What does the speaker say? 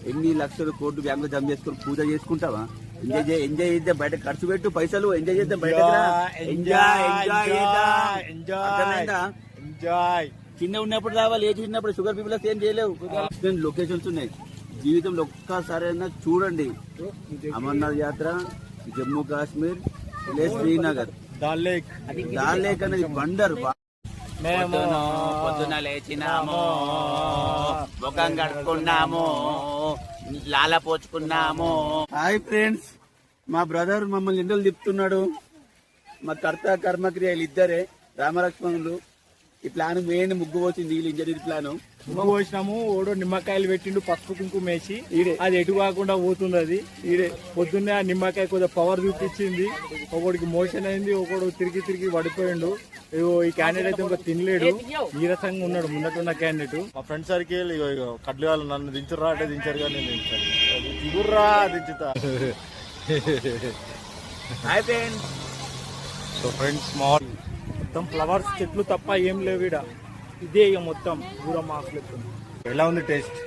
ఎన్ని లక్షలు కోట్లు బ్యాంకు జమ చేసుకుని పూజ చేసుకుంటావా? ఎంజాయ్ చేద్దాం, బయట ఖర్చు పెట్టు పైసలు, ఎంజాయ్ చేద్దాం, బయట ఎంజాయ్. చిన్న ఉన్నప్పుడు రావాలి, ఏజ్ ఉన్నప్పుడు షుగర్ పీపుల్ ఏం చేయలేవు. లొకేషన్స్ ఉన్నాయి జీవితంలో, ఒక్కసారైనా చూడండి. అమర్నాథ్ యాత్ర, జమ్మూ కాశ్మీర్, శ్రీనగర్, డాల్ లేక్ అనేది వండర్. మేము పొద్దున లేచినాము, ముఖం కడుక్కున్నాము, లాల పోచుకున్నాము. హాయ్ ఫ్రెండ్స్, మా బ్రదర్ మమ్మల్ని ఎండలు తిప్పుతున్నాడు. మా కర్త కర్మక్రియలు ఇద్దరే, రామలక్ష్మణులు. ఈ ప్లాన్ మెయిన్ ముగ్గు పోసింది, వీళ్ళు ఇంజనీర్ ప్లాన్. ముగ్గు పోసినాము, ఓడో నిమ్మకాయలు పెట్టిండు, పసుపు కుంకుమ వేసి. అది ఎటు కాకుండా పోతుంది. అది పొద్దున్నే ఆ నిమ్మకాయ కొద్దిగా పవర్ చూపించింది. ఒకడికి మోషన్ అయింది, ఒకడు తిరిగి తిరిగి పడిపోయిండు. ఈ క్యాండిడేట్ అయితే ఇంకా తినలేడు, నీరసంగా ఉన్నాడు ముందటున్న క్యాండిడేట్. మా ఫ్రెండ్ సర్కిల్ కడ్లు వాళ్ళు నన్ను దించుర్రా అంటే దించారు, కానీ నేను దించాను. దిగుర్రా దించుతా. Hi friends. సో ఫ్రెండ్స్, మొత్తం ఫ్లవర్స్ చెట్లు తప్ప ఏం లేవు. ఇదే ఇక మొత్తం దూరం ఆకులు. ఎలా ఉంది టేస్ట్?